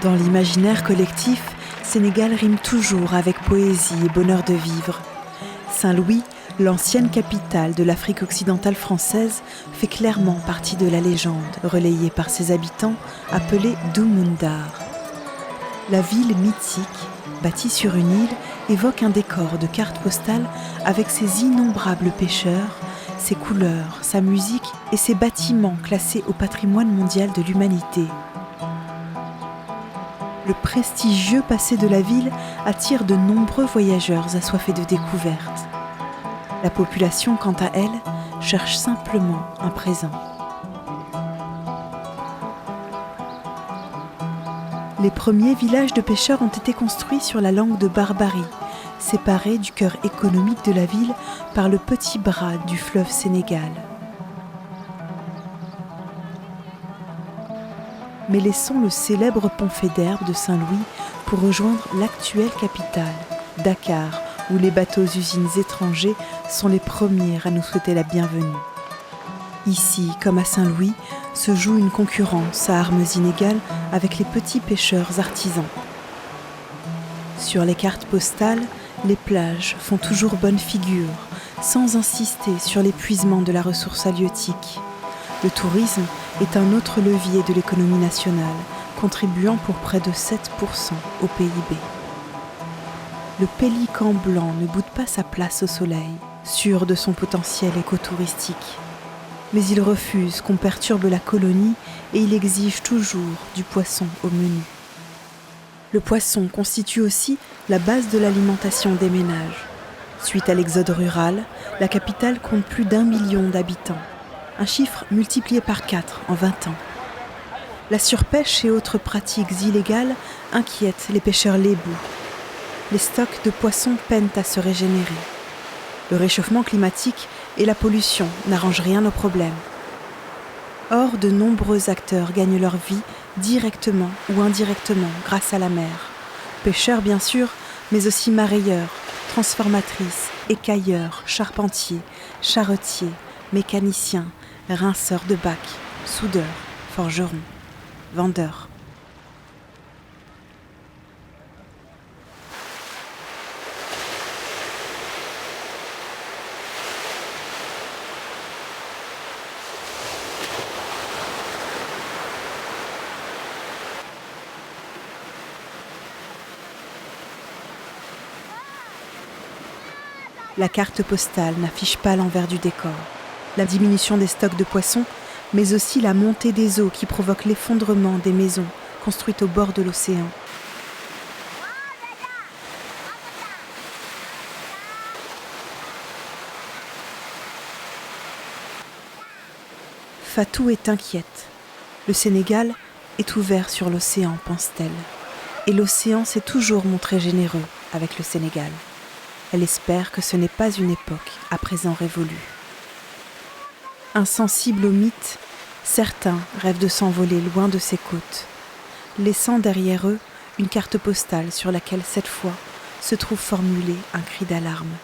Dans l'imaginaire collectif, Sénégal rime toujours avec poésie et bonheur de vivre. Saint-Louis, l'ancienne capitale de l'Afrique occidentale française, fait clairement partie de la légende, relayée par ses habitants, appelée Doumoundar. La ville mythique, bâtie sur une île, évoque un décor de carte postale avec ses innombrables pêcheurs, ses couleurs, sa musique et ses bâtiments classés au patrimoine mondial de l'humanité. Le prestigieux passé de la ville attire de nombreux voyageurs assoiffés de découvertes. La population, quant à elle, cherche simplement un présent. Les premiers villages de pêcheurs ont été construits sur la langue de Barbarie, séparée du cœur économique de la ville par le petit bras du fleuve Sénégal. Mais laissons le célèbre pont Faidherbe de Saint-Louis pour rejoindre l'actuelle capitale, Dakar, où les bateaux-usines étrangers sont les premiers à nous souhaiter la bienvenue. Ici, comme à Saint-Louis, se joue une concurrence à armes inégales avec les petits pêcheurs artisans. Sur les cartes postales, les plages font toujours bonne figure, sans insister sur l'épuisement de la ressource halieutique. Le tourisme est un autre levier de l'économie nationale, contribuant pour près de 7% au PIB. Le pélican blanc ne boude pas sa place au soleil, sûr de son potentiel écotouristique. Mais il refuse qu'on perturbe la colonie et il exige toujours du poisson au menu. Le poisson constitue aussi la base de l'alimentation des ménages. Suite à l'exode rural, la capitale compte plus d'1 million d'habitants. Un chiffre multiplié par 4 en 20 ans. La surpêche et autres pratiques illégales inquiètent les pêcheurs lébous. Les stocks de poissons peinent à se régénérer. Le réchauffement climatique et la pollution n'arrangent rien au problème. Or, de nombreux acteurs gagnent leur vie directement ou indirectement grâce à la mer. Pêcheurs bien sûr, mais aussi marailleurs, transformatrices, écailleurs, charpentiers, charretiers, mécaniciens, rinceurs de bacs, soudeurs, forgerons, vendeurs. La carte postale n'affiche pas l'envers du décor. La diminution des stocks de poissons, mais aussi la montée des eaux qui provoque l'effondrement des maisons construites au bord de l'océan. Fatou est inquiète. Le Sénégal est ouvert sur l'océan, pense-t-elle. Et l'océan s'est toujours montré généreux avec le Sénégal. Elle espère que ce n'est pas une époque à présent révolue. Insensibles aux mythes, certains rêvent de s'envoler loin de ces côtes, laissant derrière eux une carte postale sur laquelle, cette fois, se trouve formulé un cri d'alarme.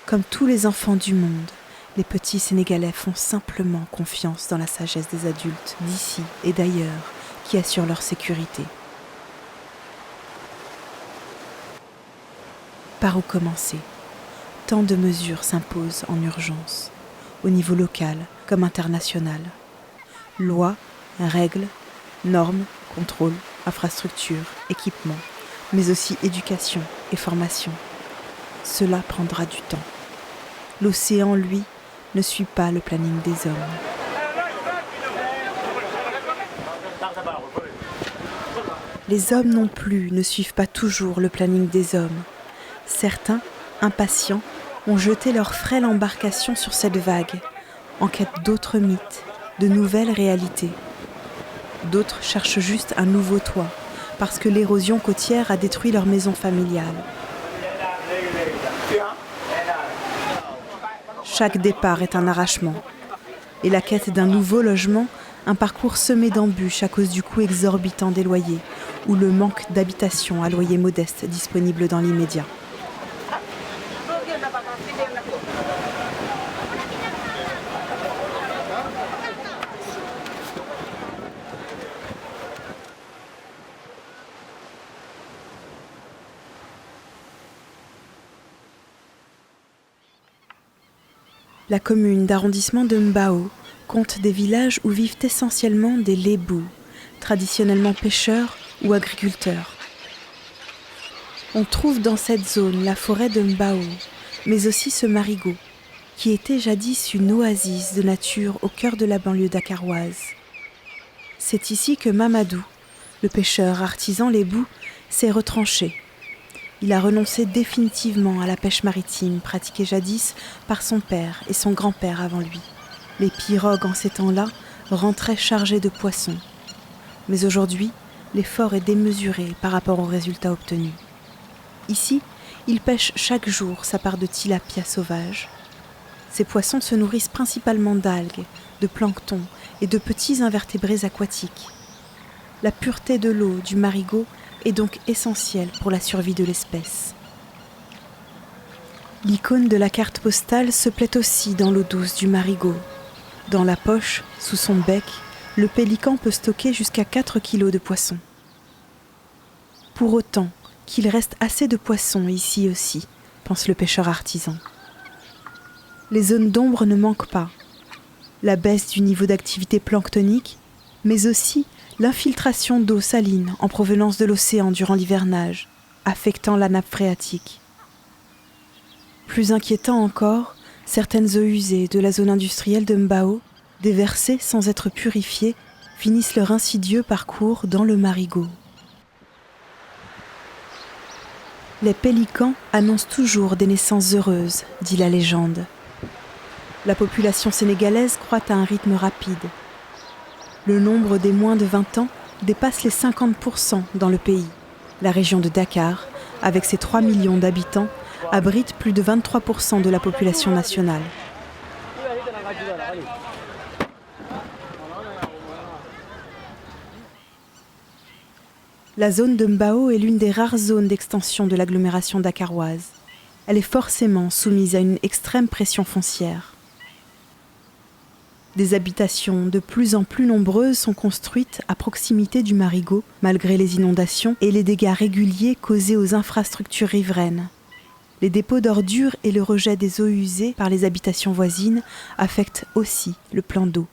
Comme tous les enfants du monde, les petits Sénégalais font simplement confiance dans la sagesse des adultes d'ici et d'ailleurs qui assurent leur sécurité. Par où commencer ? Tant de mesures s'imposent en urgence, au niveau local comme international. Lois, règles, normes, contrôles, infrastructures, équipements, mais aussi éducation et formation. Cela prendra du temps. L'océan, lui, ne suit pas le planning des hommes. Les hommes non plus ne suivent pas toujours le planning des hommes. Certains, impatients, ont jeté leur frêle embarcation sur cette vague, en quête d'autres mythes, de nouvelles réalités. D'autres cherchent juste un nouveau toit, parce que l'érosion côtière a détruit leur maison familiale. Chaque départ est un arrachement, et la quête d'un nouveau logement, un parcours semé d'embûches à cause du coût exorbitant des loyers, ou le manque d'habitations à loyer modeste disponibles dans l'immédiat. La commune d'arrondissement de Mbao compte des villages où vivent essentiellement des Lébous, traditionnellement pêcheurs ou agriculteurs. On trouve dans cette zone la forêt de Mbao, mais aussi ce marigot, qui était jadis une oasis de nature au cœur de la banlieue dakaroise. C'est ici que Mamadou, le pêcheur artisan lébou, s'est retranché. Il a renoncé définitivement à la pêche maritime pratiquée jadis par son père et son grand-père avant lui. Les pirogues en ces temps-là rentraient chargées de poissons. Mais aujourd'hui, l'effort est démesuré par rapport aux résultats obtenus. Ici, il pêche chaque jour sa part de tilapia sauvage. Ces poissons se nourrissent principalement d'algues, de plancton et de petits invertébrés aquatiques. La pureté de l'eau du marigot est donc essentielle pour la survie de l'espèce. L'icône de la carte postale se plaît aussi dans l'eau douce du marigot. Dans la poche, sous son bec, le pélican peut stocker jusqu'à 4 kilos de poissons. Pour autant qu'il reste assez de poissons ici aussi, pense le pêcheur artisan. Les zones d'ombre ne manquent pas. La baisse du niveau d'activité planctonique, mais aussi l'infiltration d'eau saline en provenance de l'océan durant l'hivernage, affectant la nappe phréatique. Plus inquiétant encore, certaines eaux usées de la zone industrielle de Mbao, déversées sans être purifiées, finissent leur insidieux parcours dans le marigot. Les pélicans annoncent toujours des naissances heureuses, dit la légende. La population sénégalaise croît à un rythme rapide. Le nombre des moins de 20 ans dépasse les 50% dans le pays. La région de Dakar, avec ses 3 millions d'habitants, abrite plus de 23% de la population nationale. La zone de Mbao est l'une des rares zones d'extension de l'agglomération dakaroise. Elle est forcément soumise à une extrême pression foncière. Des habitations de plus en plus nombreuses sont construites à proximité du marigot, malgré les inondations et les dégâts réguliers causés aux infrastructures riveraines. Les dépôts d'ordures et le rejet des eaux usées par les habitations voisines affectent aussi le plan d'eau.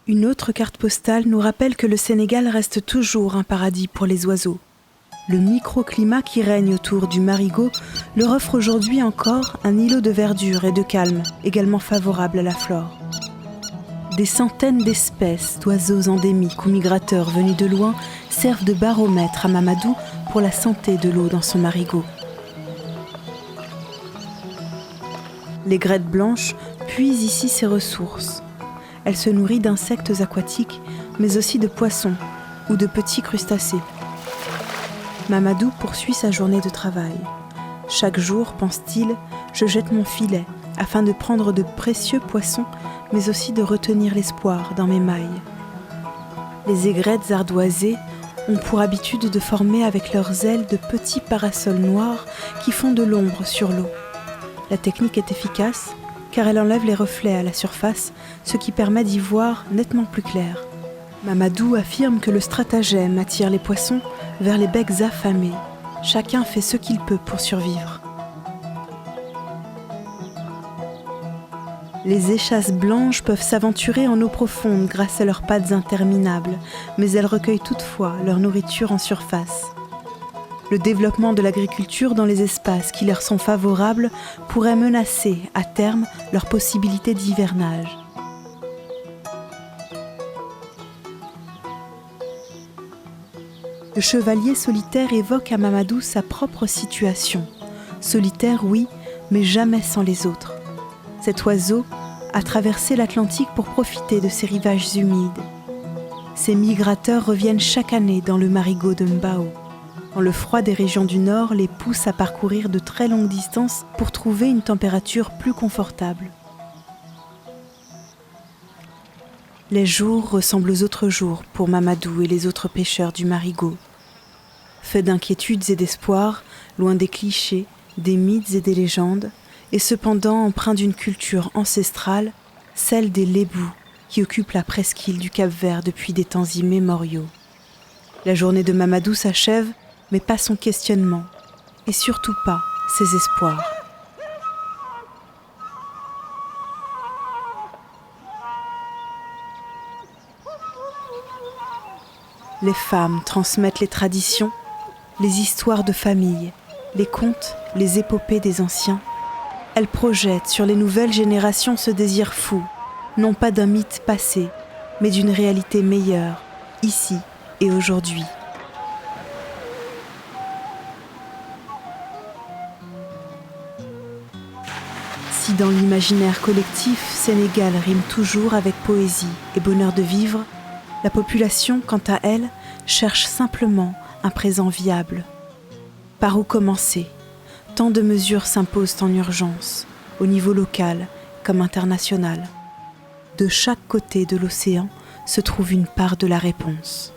Une autre carte postale nous rappelle que le Sénégal reste toujours un paradis pour les oiseaux. Le microclimat qui règne autour du marigot leur offre aujourd'hui encore un îlot de verdure et de calme, également favorable à la flore. Des centaines d'espèces d'oiseaux endémiques ou migrateurs venus de loin servent de baromètre à Mamadou pour la santé de l'eau dans son marigot. Les grettes blanches puisent ici ses ressources. Elle se nourrit d'insectes aquatiques, mais aussi de poissons ou de petits crustacés. Mamadou poursuit sa journée de travail. Chaque jour, pense-t-il, je jette mon filet afin de prendre de précieux poissons, mais aussi de retenir l'espoir dans mes mailles. Les aigrettes ardoisées ont pour habitude de former avec leurs ailes de petits parasols noirs qui font de l'ombre sur l'eau. La technique est efficace car elle enlève les reflets à la surface, ce qui permet d'y voir nettement plus clair. Mamadou affirme que le stratagème attire les poissons vers les becs affamés. Chacun fait ce qu'il peut pour survivre. Les échasses blanches peuvent s'aventurer en eau profonde grâce à leurs pattes interminables, mais elles recueillent toutefois leur nourriture en surface. Le développement de l'agriculture dans les espaces qui leur sont favorables pourrait menacer, à terme, leur possibilité d'hivernage. Le chevalier solitaire évoque à Mamadou sa propre situation. Solitaire, oui, mais jamais sans les autres. Cet oiseau a traversé l'Atlantique pour profiter de ses rivages humides. Ces migrateurs reviennent chaque année dans le marigot de Mbao. Quand le froid des régions du Nord les pousse à parcourir de très longues distances pour trouver une température plus confortable. Les jours ressemblent aux autres jours pour Mamadou et les autres pêcheurs du marigot. Faits d'inquiétudes et d'espoirs, loin des clichés, des mythes et des légendes, et cependant empreint d'une culture ancestrale, celle des Lébous, qui occupent la presqu'île du Cap-Vert depuis des temps immémoriaux. La journée de Mamadou s'achève, mais pas son questionnement, et surtout pas ses espoirs. Les femmes transmettent les traditions, les histoires de famille, les contes, les épopées des anciens. Elles projettent sur les nouvelles générations ce désir fou, non pas d'un mythe passé, mais d'une réalité meilleure, ici et aujourd'hui. Si dans l'imaginaire collectif, Sénégal rime toujours avec poésie et bonheur de vivre, la population, quant à elle, cherche simplement un présent viable. Par où commencer ? Tant de mesures s'imposent en urgence, au niveau local comme international. De chaque côté de l'océan se trouve une part de la réponse.